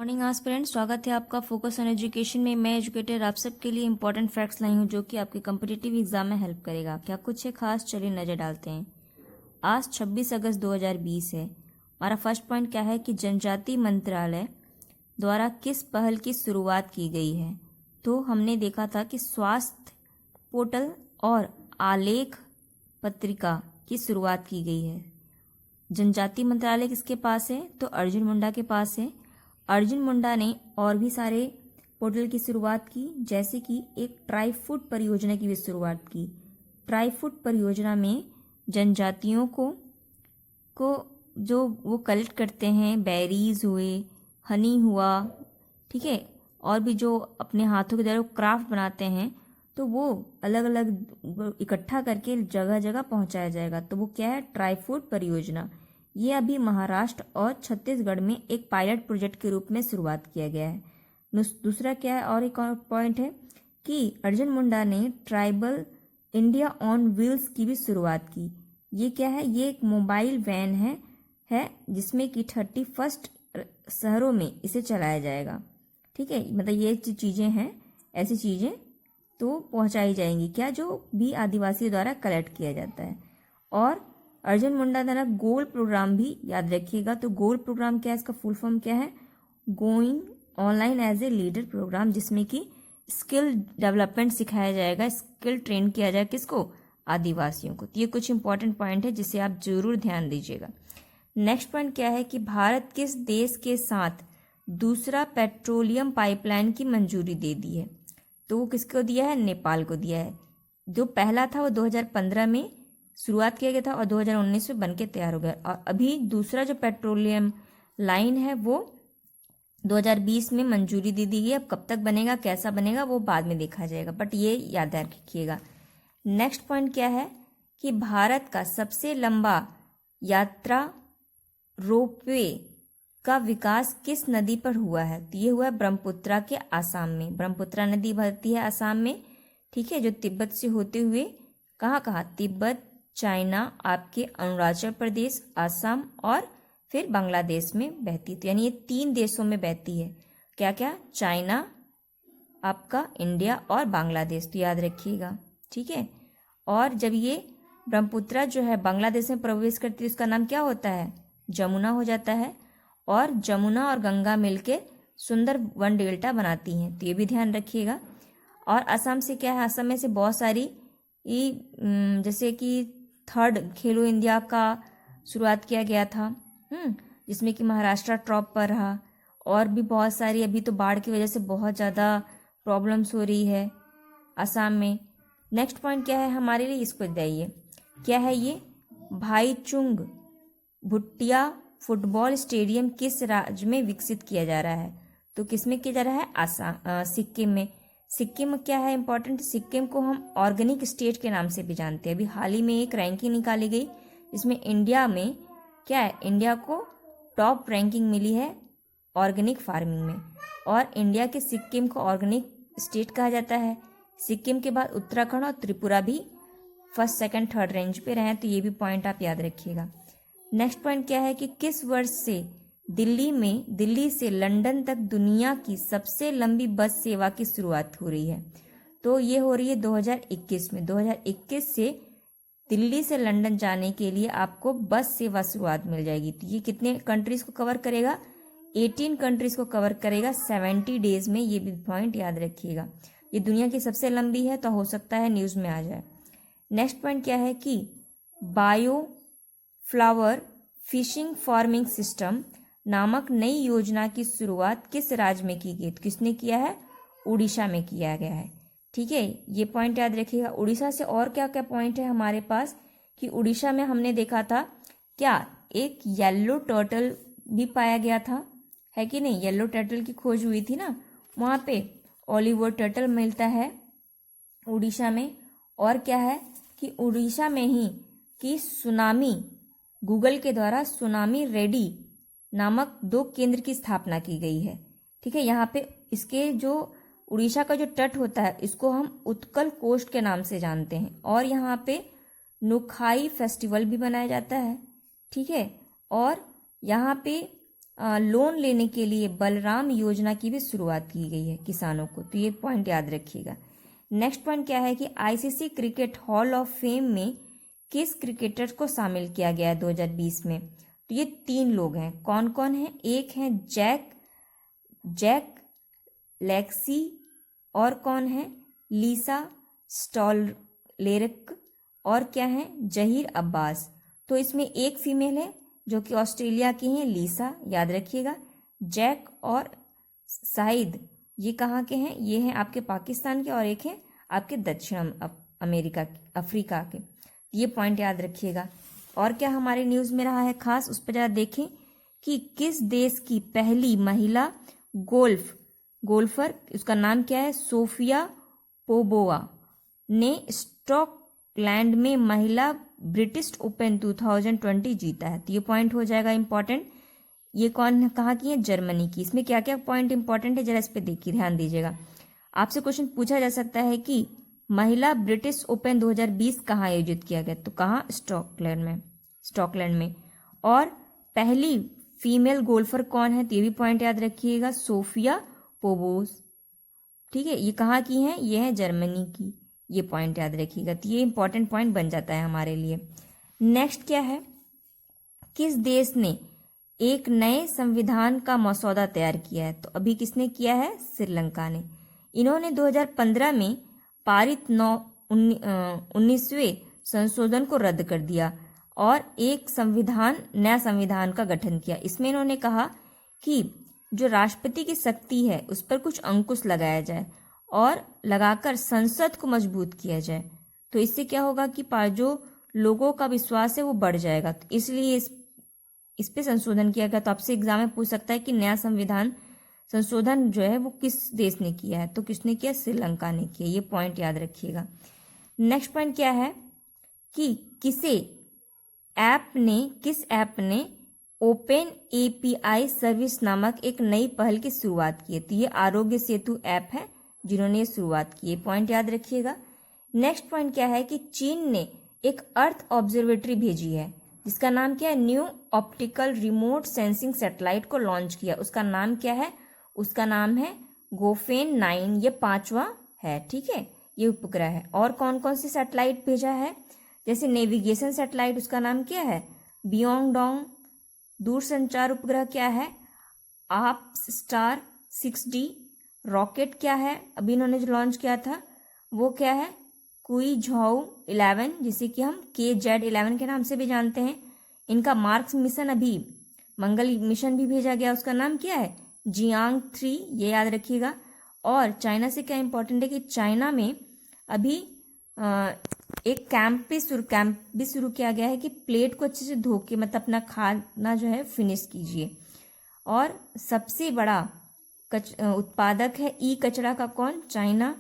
Morning aspirant, स्वागत है आपका फोकस ऑन एजुकेशन में। मैं एजुकेटर आप सबके लिए इंपॉर्टेंट फैक्ट्स लाई हूँ जो कि आपके कम्पिटिटिव एग्जाम में हेल्प करेगा। क्या कुछ है खास, चलिए नज़र डालते हैं। आज 26 अगस्त 2020 है। हमारा फर्स्ट पॉइंट क्या है कि जनजातीय मंत्रालय द्वारा किस पहल की शुरुआत की गई है। तो हमने देखा था कि स्वास्थ्य पोर्टल और आलेख पत्रिका की शुरुआत की गई है। जनजातीय मंत्रालय किसके पास है? तो अर्जुन मुंडा के पास है। अर्जुन मुंडा ने और भी सारे पोर्टल की शुरुआत की, जैसे कि एक ट्राई फूड परियोजना की भी शुरुआत की। ट्राई फूड परियोजना में जनजातियों को जो वो कलेक्ट करते हैं, बेरीज हुए, हनी हुआ, ठीक है, और भी जो अपने हाथों के द्वारा क्राफ्ट बनाते हैं, तो वो अलग अलग इकट्ठा करके जगह जगह पहुंचाया जाएगा। तो वो क्या है? ट्राई फूड परियोजना। ये अभी महाराष्ट्र और छत्तीसगढ़ में एक पायलट प्रोजेक्ट के रूप में शुरुआत किया गया है। दूसरा क्या है, और एक और पॉइंट है कि अर्जुन मुंडा ने ट्राइबल इंडिया ऑन व्हील्स की भी शुरुआत की। ये क्या है? ये एक मोबाइल वैन है जिसमें कि 31 शहरों में इसे चलाया जाएगा। ठीक है, मतलब ये चीज़ें हैं, ऐसी चीज़ें तो पहुंचाई जाएंगी क्या, जो भी आदिवासियों द्वारा कलेक्ट किया जाता है। और अर्जुन मुंडा द्वारा गोल प्रोग्राम भी याद रखिएगा। तो गोल प्रोग्राम क्या है? इसका फुल फॉर्म क्या है? Going online as a leader program, जिसमें कि स्किल डेवलपमेंट सिखाया जाएगा, स्किल ट्रेन किया जाएगा किसको? आदिवासियों को। तो ये कुछ इंपॉर्टेंट पॉइंट है जिसे आप जरूर ध्यान दीजिएगा। नेक्स्ट पॉइंट क्या है कि भारत किस देश के साथ दूसरा पेट्रोलियम पाइपलाइन की मंजूरी दे दी है। तो वो किसको दिया है? नेपाल को दिया है। जो पहला था वो 2015 में शुरुआत किया गया था और 2019 में बनके तैयार हो गया। और अभी दूसरा जो पेट्रोलियम लाइन है वो 2020 में मंजूरी दे दी गई। अब कब तक बनेगा, कैसा बनेगा, वो बाद में देखा जाएगा, बट ये याद रखिएगा। नेक्स्ट पॉइंट क्या है कि भारत का सबसे लंबा यात्रा रोपवे का विकास किस नदी पर हुआ है? तो ये हुआ है ब्रह्मपुत्रा के आसाम में। ब्रह्मपुत्रा नदी बहती है आसाम में, ठीक है, जो तिब्बत से होते हुए कहाँ कहाँ? तिब्बत, चाइना, आपके अरुणाचल प्रदेश, असम और फिर बांग्लादेश में बहती। तो यानी ये 3 देशों में बहती है। क्या क्या? चाइना, आपका इंडिया और बांग्लादेश। तो याद रखिएगा, ठीक है। और जब ये ब्रह्मपुत्रा जो है बांग्लादेश में प्रवेश करती है, उसका नाम क्या होता है? जमुना हो जाता है। और जमुना और गंगा मिलके सुंदर वन डेल्टा बनाती हैं, तो ये भी ध्यान रखिएगा। और असम से क्या है? असम में से बहुत सारी जैसे कि 3rd खेलो इंडिया का शुरुआत किया गया था, जिसमें कि महाराष्ट्र टॉप पर रहा। और भी बहुत सारी, अभी तो बाढ़ की वजह से बहुत ज़्यादा प्रॉब्लम्स हो रही है असम में। नेक्स्ट पॉइंट क्या है हमारे लिए, इसको बताइए। क्या है ये? भाईचुंग भूटिया फुटबॉल स्टेडियम किस राज्य में विकसित किया जा रहा है? तो किस में किया जा रहा है? असम, सिक्किम में। सिक्किम क्या है इंपॉर्टेंट? सिक्किम को हम ऑर्गेनिक स्टेट के नाम से भी जानते हैं। अभी हाल ही में एक रैंकिंग निकाली गई, इसमें इंडिया में क्या है? इंडिया को टॉप रैंकिंग मिली है ऑर्गेनिक फार्मिंग में। और इंडिया के सिक्किम को ऑर्गेनिक स्टेट कहा जाता है। सिक्किम के बाद उत्तराखंड और त्रिपुरा भी 1st, 2nd, 3rd रेंज पे रहे। तो ये भी पॉइंट आप याद रखिएगा। नेक्स्ट पॉइंट क्या है कि किस वर्ष से दिल्ली से लंदन तक दुनिया की सबसे लंबी बस सेवा की शुरुआत हो रही है? तो ये हो रही है 2021 में। 2021 से दिल्ली से लंदन जाने के लिए आपको बस सेवा शुरुआत मिल जाएगी। तो ये कितने कंट्रीज को कवर करेगा? 18 कंट्रीज को कवर करेगा 70 डेज में। ये भी पॉइंट याद रखिएगा। ये दुनिया की सबसे लंबी है, तो हो सकता है न्यूज में आ जाए। नेक्स्ट पॉइंट क्या है कि bio flower fishing farming system नामक नई योजना की शुरुआत किस राज्य में की गई? किसने किया है? उड़ीसा में किया गया है, ठीक है। ये पॉइंट याद रखिएगा। उड़ीसा से और क्या क्या पॉइंट है हमारे पास कि उड़ीसा में हमने देखा था क्या, एक येलो टर्टल भी पाया गया था, है कि नहीं? येलो टर्टल की खोज हुई थी ना, वहाँ पे ओलिवर टर्टल मिलता है उड़ीसा में। और क्या है कि उड़ीसा में ही कि सुनामी, गूगल के द्वारा सुनामी रेडी नामक 2 केंद्र की स्थापना की गई है, ठीक है। यहाँ पे इसके जो उड़ीसा का जो तट होता है, इसको हम उत्कल कोस्ट के नाम से जानते हैं। और यहाँ पे नुखाई फेस्टिवल भी मनाया जाता है, ठीक है। और यहाँ पे लोन लेने के लिए बलराम योजना की भी शुरुआत की गई है किसानों को, तो ये पॉइंट याद रखिएगा। नेक्स्ट पॉइंट क्या है कि ICC cricket hall of fame में किस क्रिकेटर को शामिल किया गया है 2020 में? तो ये 3 लोग हैं। कौन कौन हैं? एक हैं जैक लेक्सी, और कौन है? लीसा स्टॉलरेक, और क्या है? जहीर अब्बास। तो इसमें एक फीमेल है जो कि ऑस्ट्रेलिया की हैं, लीसा, याद रखिएगा। जैक और शाहिद ये कहाँ के हैं? ये हैं आपके पाकिस्तान के, और एक है आपके दक्षिण अमेरिका अफ्रीका के। ये पॉइंट याद रखिएगा। और क्या हमारे न्यूज़ में रहा है खास, उस पर जरा देखें कि किस देश की पहली महिला गोल्फर, उसका नाम क्या है? सोफिया पोबोवा ने स्कॉटलैंड में महिला ब्रिटिश ओपन 2020 जीता है। तो ये पॉइंट हो जाएगा इंपॉर्टेंट। ये कौन, कहाँ की है? जर्मनी की। इसमें क्या क्या पॉइंट इंपॉर्टेंट है जरा इस पे देखिए, ध्यान दीजिएगा। आपसे क्वेश्चन पूछा जा सकता है कि महिला ब्रिटिश ओपन 2020 कहाँ आयोजित किया गया? तो कहाँ? स्कॉटलैंड में। और पहली फीमेल गोल्फर कौन है? तो ये भी पॉइंट याद रखिएगा, सोफिया पोबोस। ठीक है, ये कहाँ की हैं? ये है जर्मनी की। ये पॉइंट याद रखिएगा। तो ये इंपॉर्टेंट पॉइंट बन जाता है हमारे लिए। नेक्स्ट क्या है? किस देश ने एक नए संविधान का मसौदा तैयार किया है? तो अभी किसने किया है? श्रीलंका ने। इन्होंने 2015 में पारित 19वें संशोधन को रद्द कर दिया और एक नया संविधान का गठन किया। इसमें इन्होंने कहा कि जो राष्ट्रपति की शक्ति है उस पर कुछ अंकुश लगाया जाए और लगाकर संसद को मजबूत किया जाए। तो इससे क्या होगा कि जो लोगों का विश्वास है वो बढ़ जाएगा। तो इसलिए इस पे संशोधन किया गया। तो आपसे एग्जाम में पूछ सकता है कि नया संशोधन जो है वो किस देश ने किया है? तो किसने किया? श्रीलंका ने किया। ये पॉइंट याद रखिएगा। नेक्स्ट पॉइंट क्या है कि किस ऐप ने ओपन एपीआई सर्विस नामक एक नई पहल की शुरुआत की है? तो ये आरोग्य सेतु ऐप है जिन्होंने ये शुरुआत की है। पॉइंट याद रखिएगा। नेक्स्ट पॉइंट क्या है कि चीन ने एक अर्थ ऑब्जर्वेटरी भेजी है जिसका नाम क्या है? New optical remote sensing satellite को लॉन्च किया। उसका नाम क्या है? उसका नाम है गोफेन 9। ये 5वां है। ठीक है, ये उपग्रह है। और कौन कौन सी सैटेलाइट भेजा है? जैसे नेविगेशन सैटेलाइट, उसका नाम क्या है? बियोंगडोंग। दूरसंचार उपग्रह क्या है? आर्पस्टार 6D। रॉकेट क्या है अभी इन्होंने जो लॉन्च किया था वो क्या है? कुईझाओ 11, जिसे कि हम KZ-11 के नाम से भी जानते हैं। इनका मार्स मिशन, अभी मंगल मिशन भी भेजा गया, उसका नाम क्या है? जियांग 3। ये याद रखिएगा। और चाइना से क्या इंपॉर्टेंट है कि चाइना में अभी एक कैंप भी शुरू किया गया है कि प्लेट को अच्छे से धो के मतलब अपना खाना जो है फिनिश कीजिए। और सबसे बड़ा उत्पादक है ई कचरा का कौन? चाइना।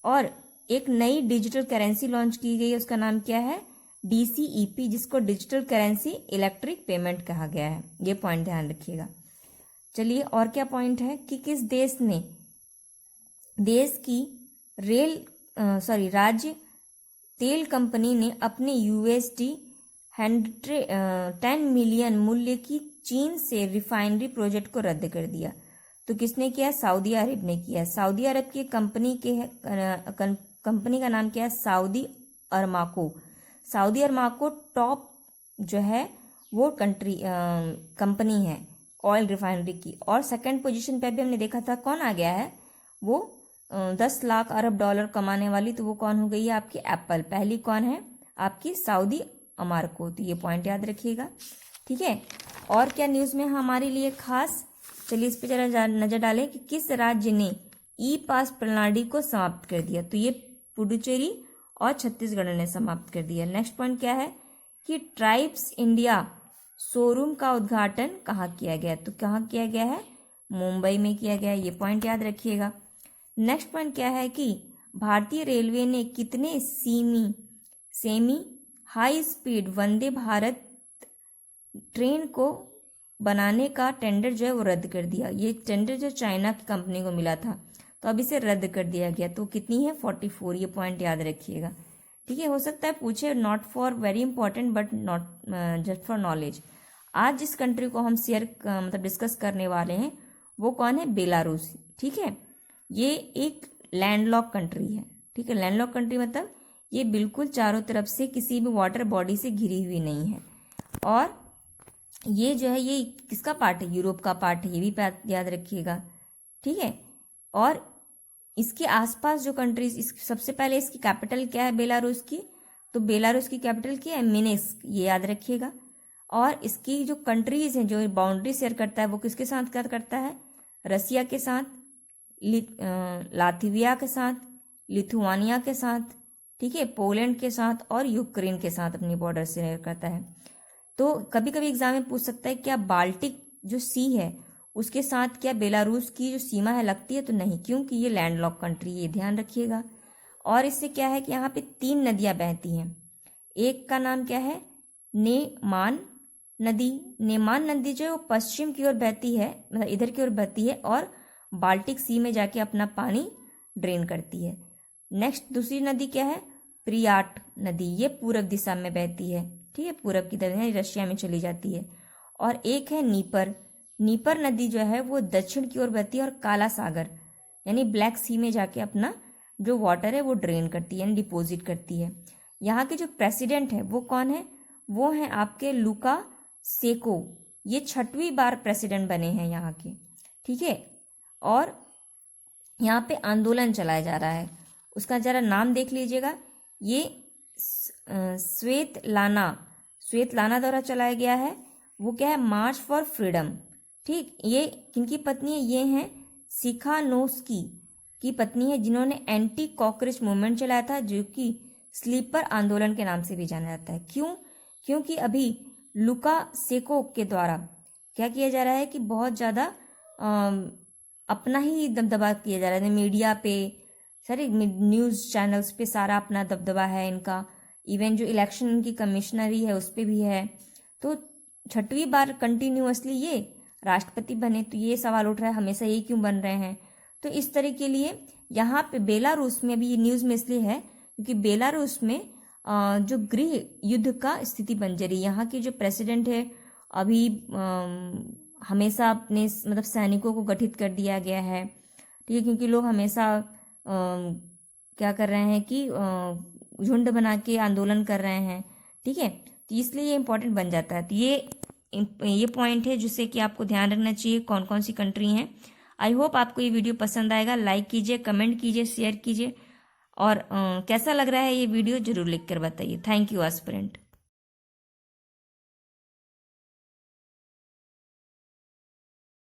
और एक नई डिजिटल करेंसी लॉन्च की गई है, उसका नाम क्या है? DCEP, जिसको डिजिटल करेंसी इलेक्ट्रिक पेमेंट कहा गया है। ये पॉइंट ध्यान रखिएगा। चलिए, और क्या पॉइंट है कि किस देश की राज्य तेल कंपनी ने अपने USD 10 मिलियन मूल्य की चीन से रिफाइनरी प्रोजेक्ट को रद्द कर दिया। तो किसने किया? सऊदी अरब ने किया। सऊदी अरब की कंपनी का नाम क्या है? सऊदी अरमाको टॉप जो है वो कंपनी है ऑयल रिफाइनरी की। और सेकंड पोजीशन पे भी हमने देखा था कौन आ गया है? वो 10 लाख अरब डॉलर कमाने वाली, तो वो कौन हो गई है? आपकी एप्पल। पहली कौन है? आपकी सऊदी अरमाको। तो ये पॉइंट याद रखिएगा। ठीक है, और क्या न्यूज़ में हमारे लिए खास? चलिए इस पर जरा नजर डालें कि किस राज्य ने ई-पास प्रणाली को समाप्त कर दिया? तो ये पुडुचेरी और छत्तीसगढ़ ने समाप्त कर दिया। नेक्स्ट पॉइंट क्या है कि ट्राइब्स इंडिया शोरूम का उद्घाटन कहाँ किया गया? तो कहाँ किया गया है? मुंबई में किया गया है। ये पॉइंट याद रखिएगा। नेक्स्ट पॉइंट क्या है कि भारतीय रेलवे ने कितने semi high speed Vande Bharat train को बनाने का टेंडर जो है वो रद्द कर दिया। ये टेंडर जो चाइना की कंपनी को मिला था तो अब इसे रद्द कर दिया गया। तो कितनी है? 44। ये पॉइंट याद रखिएगा। ठीक है, हो सकता है पूछे, not for very important but not just for knowledge. आज जिस कंट्री को हम मतलब डिस्कस करने वाले हैं वो कौन है? बेलारूस। ठीक है, ये एक लैंडलॉक कंट्री है। ठीक है, लैंडलॉक कंट्री मतलब ये बिल्कुल चारों तरफ से किसी भी वाटर बॉडी से घिरी हुई नहीं है। और ये जो है ये किसका पार्ट है? यूरोप का पार्ट है, ये भी याद रखिएगा। ठीक है, और इसके आसपास जो कंट्रीज, सबसे पहले इसकी कैपिटल क्या है बेलारूस की? तो बेलारूस की कैपिटल क्या है? मिन्स्क, ये याद रखिएगा। और इसकी जो कंट्रीज हैं जो बाउंड्री शेयर करता है वो किसके साथ क्या करता है? रसिया के साथ, लातविया के साथ, लिथुआनिया के साथ, ठीक है, पोलैंड के साथ और यूक्रेन के साथ अपनी बॉर्डर शेयर करता है। तो कभी कभी एग्जाम में पूछ सकता है क्या बाल्टिक जो सी है उसके साथ क्या बेलारूस की जो सीमा है लगती है? तो नहीं, क्योंकि ये लैंडलॉक कंट्री, ये ध्यान रखिएगा। और इससे क्या है कि यहाँ पे 3 नदियाँ बहती हैं। एक का नाम क्या है? नेमान नदी। नेमान नदी जो है वो पश्चिम की ओर बहती है, मतलब इधर की ओर बहती है और बाल्टिक सी में जाके अपना पानी ड्रेन करती है। नेक्स्ट दूसरी नदी क्या है? प्रियाट नदी, ये पूरब दिशा में बहती है। ठीक है, पूरब की तरफ यानी रशिया में चली जाती है। और एक है नीपर। नीपर नदी जो है वो दक्षिण की ओर बहती है और काला सागर यानी ब्लैक सी में जाके अपना जो वाटर है वो ड्रेन करती है यानी डिपोजिट करती है। यहाँ के जो प्रेसिडेंट है वो कौन है? वो हैं आपके लुका सेको, ये 6वीं बार प्रेसिडेंट बने हैं यहाँ के। ठीक है, और यहाँ पे आंदोलन चलाया जा रहा है, उसका जरा नाम देख लीजिएगा। ये श्वेतलाना द्वारा चलाया गया है। वो क्या है? मार्च फॉर फ्रीडम। ठीक, ये किनकी पत्नी है? ये हैं सिखानोस्की की पत्नी है, जिन्होंने एंटी कॉकरोच मूवमेंट चलाया था, जो कि स्लीपर आंदोलन के नाम से भी जाना जाता है। क्यों? क्योंकि अभी लुका सेको के द्वारा क्या किया जा रहा है कि बहुत ज़्यादा अपना ही दबदबा किया जा रहा है मीडिया पे, सारे न्यूज़ चैनल्स पे सारा अपना दबदबा है इनका। इवन जो इलेक्शन इनकी कमिश्नरी है उस पर भी है। तो 6वीं बार कंटिन्यूअसली ये राष्ट्रपति बने, तो ये सवाल उठ रहा है हमेशा ये क्यों बन रहे हैं? तो इस तरह के लिए यहाँ पे बेलारूस में अभी ये न्यूज़ में इसलिए है क्योंकि बेलारूस में जो गृह युद्ध का स्थिति बन जा रही है। यहाँ के जो प्रेसिडेंट है अभी हमेशा अपने मतलब सैनिकों को गठित कर दिया गया है। ठीक है, क्योंकि लोग हमेशा क्या कर रहे हैं कि झुंड बना के आंदोलन कर रहे हैं। ठीक है, तो इसलिए ये इम्पोर्टेंट बन जाता है। तो ये पॉइंट है जिससे कि आपको ध्यान रखना चाहिए कौन कौन सी कंट्री हैं। आई होप आपको ये वीडियो पसंद आएगा। लाइक कीजिए, कमेंट कीजिए, शेयर कीजिए और कैसा लग रहा है ये वीडियो जरूर लिख कर बताइए। Thank you aspirant.